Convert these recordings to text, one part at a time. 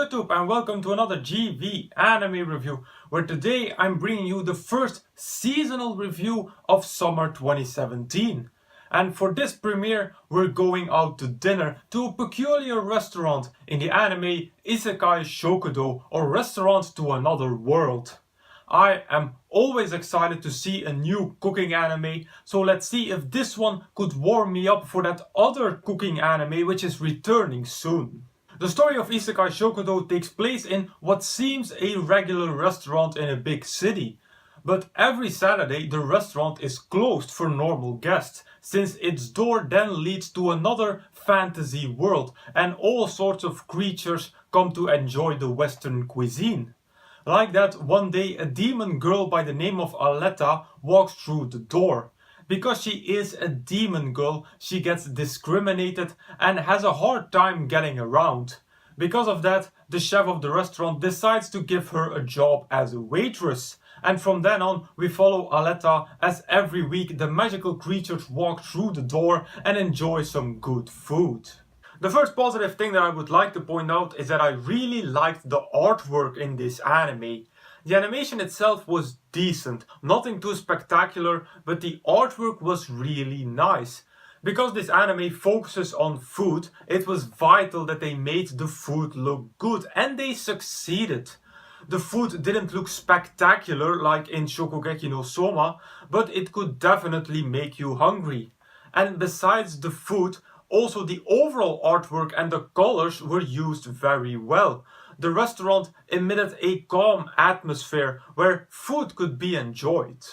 YouTube and welcome to another GV anime review, where today I'm bringing you the first seasonal review of summer 2017. And for this premiere we're going out to dinner to a peculiar restaurant in the anime Isekai Shokudou, or Restaurant to Another World. I am always excited to see a new cooking anime, so let's see if this one could warm me up for that other cooking anime which is returning soon. The story of Isekai Shokudou takes place in what seems a regular restaurant in a big city. But every Saturday the restaurant is closed for normal guests, since its door then leads to another fantasy world and all sorts of creatures come to enjoy the Western cuisine. Like that, one day a demon girl by the name of Aletta walks through the door. Because she is a demon girl, she gets discriminated and has a hard time getting around. Because of that, the chef of the restaurant decides to give her a job as a waitress. And from then on, we follow Aletta as every week the magical creatures walk through the door and enjoy some good food. The first positive thing that I would like to point out is that I really liked the artwork in this anime. The animation itself was decent, nothing too spectacular, but the artwork was really nice. Because this anime focuses on food, it was vital that they made the food look good, and they succeeded. The food didn't look spectacular like in Shokugeki no Soma, but it could definitely make you hungry. And besides the food, also the overall artwork and the colors were used very well. The restaurant emitted a calm atmosphere where food could be enjoyed.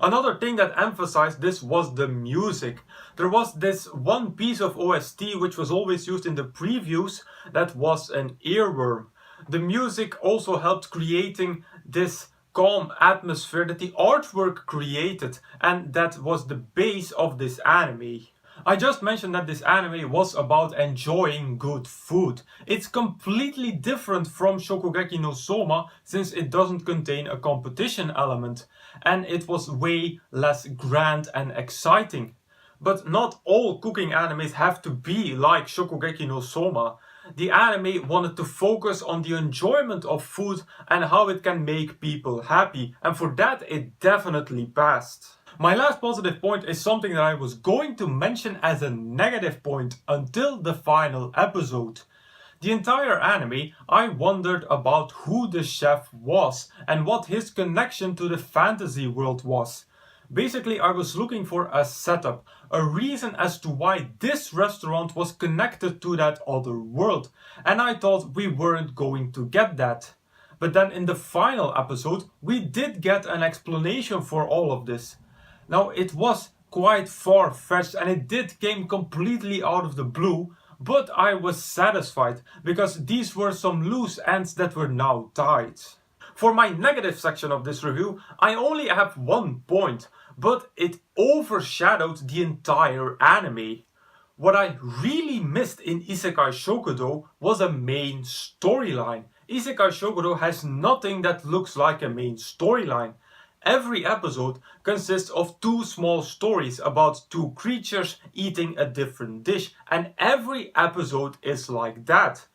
Another thing that emphasized this was the music. There was this one piece of OST which was always used in the previews that was an earworm. The music also helped creating this calm atmosphere that the artwork created, and that was the base of this anime. I just mentioned that this anime was about enjoying good food. It's completely different from Shokugeki no Soma since it doesn't contain a competition element, and it was way less grand and exciting. But not all cooking animes have to be like Shokugeki no Soma. The anime wanted to focus on the enjoyment of food and how it can make people happy, and for that it definitely passed. My last positive point is something that I was going to mention as a negative point until the final episode. The entire anime, I wondered about who the chef was and what his connection to the fantasy world was. Basically, I was looking for a setup, a reason as to why this restaurant was connected to that other world, and I thought we weren't going to get that. But then in the final episode, we did get an explanation for all of this. Now, it was quite far-fetched and it did came completely out of the blue, but I was satisfied because these were some loose ends that were now tied. For my negative section of this review, I only have one point, but it overshadowed the entire anime. What I really missed in Isekai Shokudou was a main storyline. Isekai Shokudou has nothing that looks like a main storyline. Every episode consists of two small stories about two creatures eating a different dish, and every episode is like that.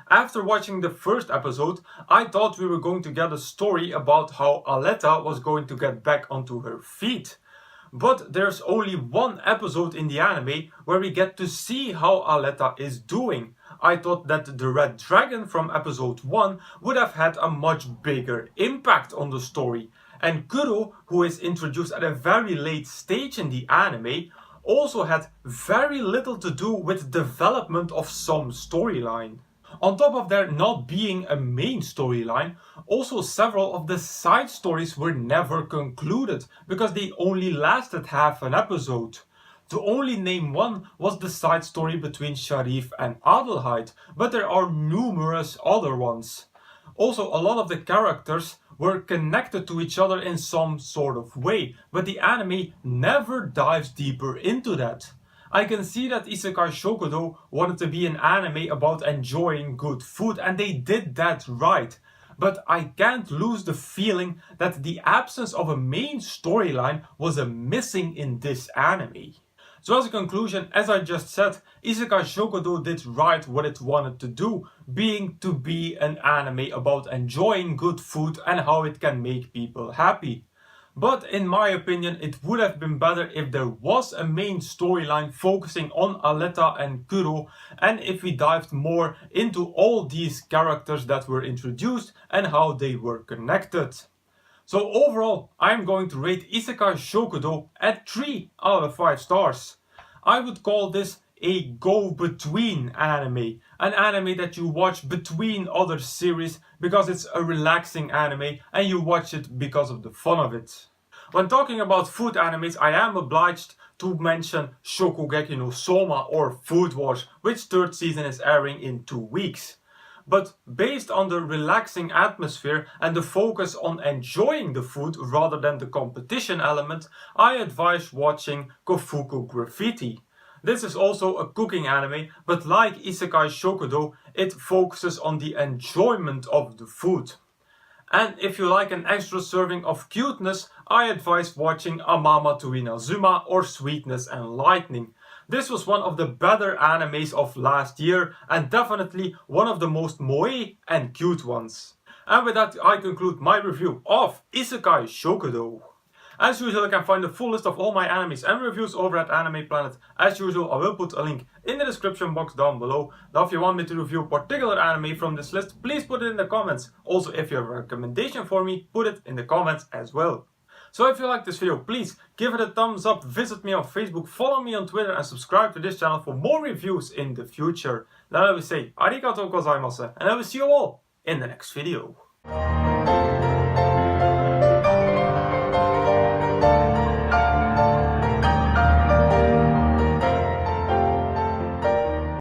After watching the first episode, I thought we were going to get a story about how Aletta was going to get back onto her feet. But there's only one episode in the anime where we get to see how Aletta is doing. I thought that the Red Dragon from episode 1 would have had a much bigger impact on the story. And Kuro, who is introduced at a very late stage in the anime, also had very little to do with development of some storyline. On top of there not being a main storyline, also several of the side stories were never concluded because they only lasted half an episode. To only name one was the side story between Sharif and Adelheid, but there are numerous other ones. Also, a lot of the characters were connected to each other in some sort of way, but the anime never dives deeper into that. I can see that Isekai Shokudou wanted to be an anime about enjoying good food, and they did that right. But I can't lose the feeling that the absence of a main storyline was a missing in this anime. So as a conclusion, as I just said, Isekai Shokudou did right what it wanted to do, being to be an anime about enjoying good food and how it can make people happy. But in my opinion, it would have been better if there was a main storyline focusing on Aletta and Kuro, and if we dived more into all these characters that were introduced and how they were connected. So overall, I'm going to rate Isekai Shokudou at 3 out of 5 stars. I would call this a go-between anime, an anime that you watch between other series because it's a relaxing anime and you watch it because of the fun of it. When talking about food animes, I am obliged to mention Shokugeki no Soma or Food Wars, which third season is airing in 2 weeks. But based on the relaxing atmosphere and the focus on enjoying the food rather than the competition element, I advise watching Kofuku Graffiti. This is also a cooking anime, but like Isekai Shokudou, it focuses on the enjoyment of the food. And if you like an extra serving of cuteness, I advise watching Amama to Inazuma or Sweetness and Lightning. This was one of the better animes of last year and definitely one of the most moe and cute ones. And with that I conclude my review of Isekai Shokudou. As usual, you can find the full list of all my animes and reviews over at Anime Planet. As usual, I will put a link in the description box down below. Now if you want me to review a particular anime from this list, please put it in the comments. Also, if you have a recommendation for me, put it in the comments as well. So if you like this video, please give it a thumbs up, visit me on Facebook, follow me on Twitter and subscribe to this channel for more reviews in the future. Then I will say arigatou gozaimasu and I will see you all in the next video.